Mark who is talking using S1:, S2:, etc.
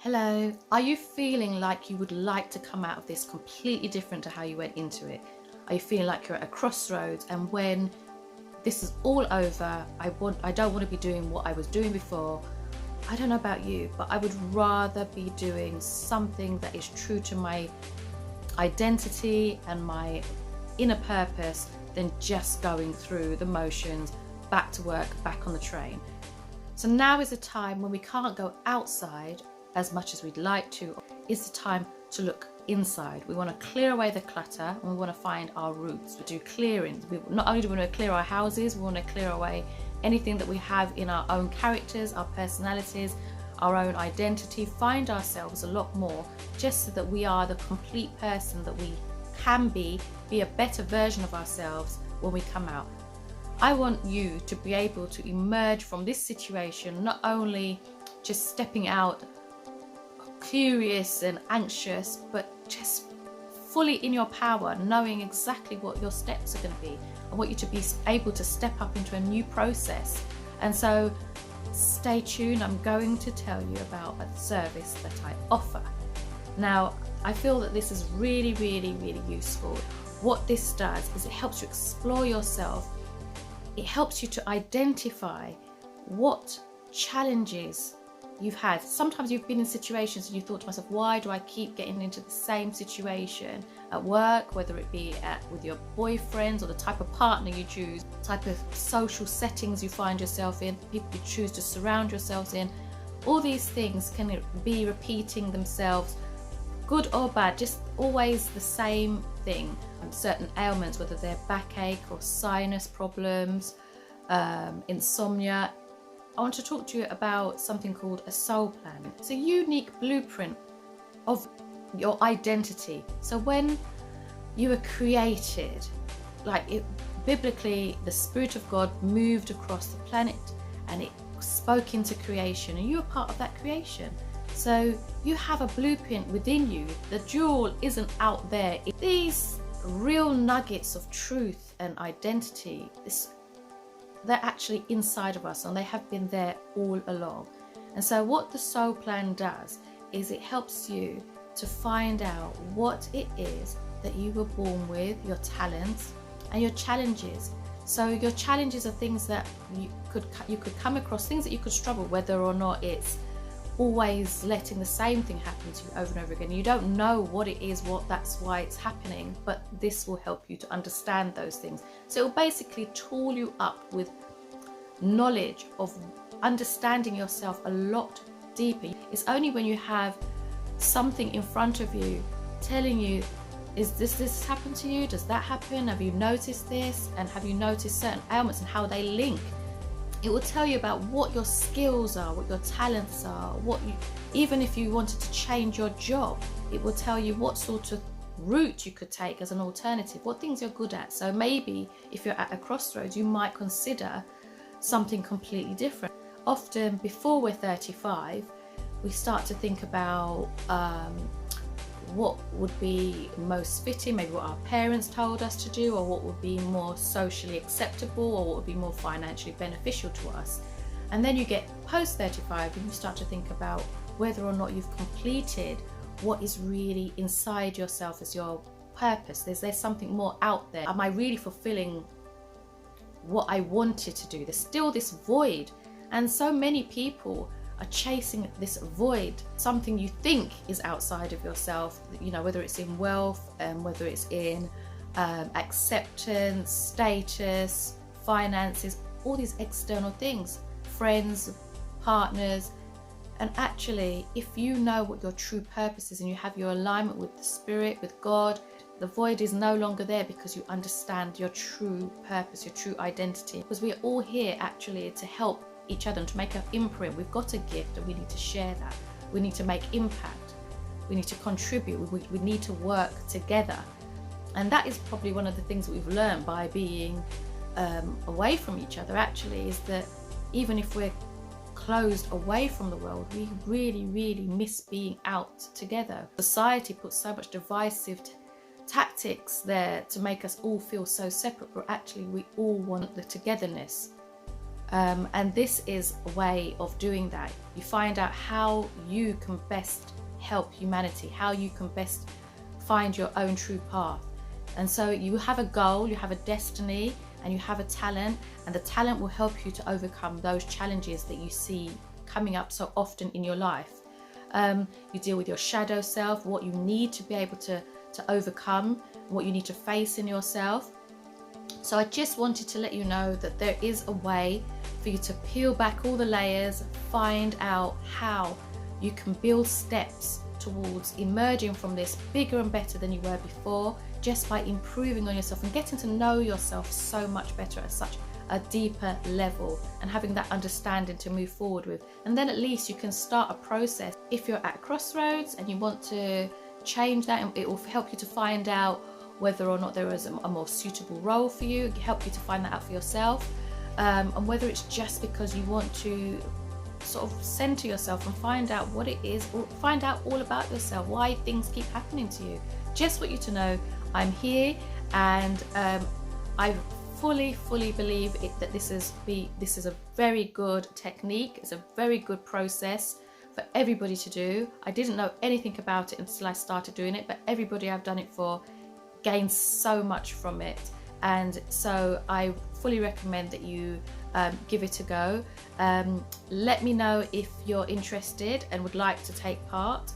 S1: Hello, are you feeling like you would like to come out of this completely different to how you went into it? Are you feeling like you're at a crossroads, and when this is all over, I don't want to be doing what I was doing before? I don't know about you, but I would rather be doing something that is true to my identity and my inner purpose than just going through the motions, back to work, back on the train. So now is a time when we can't go outside as much as we'd like to. It's the time to look inside. We want to clear away the clutter, and we want to find our roots. We do clearings. Not only do we want to clear our houses, we want to clear away anything that we have in our own characters, our personalities, our own identity, find ourselves a lot more, just so that we are the complete person that we can be a better version of ourselves when we come out. I want you to be able to emerge from this situation, not only just stepping out curious and anxious, but just fully in your power, knowing exactly what your steps are going to be. I want you to be able to step up into a new process. And so stay tuned. I'm going to tell you about a service that I offer. Now, I feel that this is really, really, really useful. What this does is it helps you explore yourself. It helps you to identify what challenges you've had. Sometimes you've been in situations and you thought to myself, why do I keep getting into the same situation at work, whether it be with your boyfriends, or the type of partner you choose, type of social settings you find yourself in, people you choose to surround yourselves in. All these things can be repeating themselves, good or bad, just always the same thing. Certain ailments, whether they're backache or sinus problems, insomnia. I want to talk to you about something called a soul plan. It's a unique blueprint of your identity. So when you were created, biblically, the Spirit of God moved across the planet and it spoke into creation, and you were part of that creation. So you have a blueprint within you. The jewel isn't out there. These real nuggets of truth and identity, they're actually inside of us, and they have been there all along. And so what the soul plan does is it helps you to find out what it is that you were born with, your talents and your challenges. So your challenges are things that you could come across, things that you could struggle, whether or not it's always letting the same thing happen to you over and over again. You don't know what it is, that's why it's happening, but this will help you to understand those things. So it will basically tool you up with knowledge of understanding yourself a lot deeper. It's only when you have something in front of you telling you, is this happened to you? Does that happen? Have you noticed this? And have you noticed certain ailments and how they link? It will tell you about what your skills are, what your talents are, even if you wanted to change your job, it will tell you what sort of route you could take as an alternative, what things you're good at. So maybe if you're at a crossroads, you might consider something completely different. Often before we're 35, we start to think about what would be most fitting, maybe what our parents told us to do, or what would be more socially acceptable, or what would be more financially beneficial to us. And then you get post 35 and you start to think about whether or not you've completed what is really inside yourself as your purpose. There's something more out there. Am I really fulfilling what I wanted to do? There's still this void, and so many people are chasing this void, something you think is outside of yourself, whether it's in wealth, whether it's in acceptance, status, finances, all these external things, friends, partners. And actually, if you know what your true purpose is and you have your alignment with the Spirit, with God, the void is no longer there, because you understand your true purpose, your true identity. Because we are all here actually to help each other and to make an imprint. We've got a gift and we need to share that. We need to make impact. We need to contribute. We need to work together. And that is probably one of the things that we've learned by being away from each other, actually, is that even if we're closed away from the world, we really, really miss being out together. Society puts so much divisive tactics there to make us all feel so separate, but actually we all want the togetherness. And this is a way of doing that. You find out how you can best help humanity, how you can best find your own true path. And so you have a goal, you have a destiny, and you have a talent, and the talent will help you to overcome those challenges that you see coming up so often in your life. You deal with your shadow self, what you need to be able to overcome, what you need to face in yourself. So I just wanted to let you know that there is a way for you to peel back all the layers, find out how you can build steps towards emerging from this bigger and better than you were before, just by improving on yourself and getting to know yourself so much better at such a deeper level, and having that understanding to move forward with. And then at least you can start a process. If you're at a crossroads and you want to change that, and it will help you to find out whether or not there is a more suitable role for you, help you to find that out for yourself, and whether it's just because you want to sort of center yourself and find out what it is, or find out all about yourself, why things keep happening to you. Just want you to know I'm here, and I fully believe that this is a very good technique. It's a very good process for everybody to do. I didn't know anything about it until I started doing it, but everybody I've done it for gains so much from it, and so I fully recommend that you give it a go. Let me know if you're interested and would like to take part.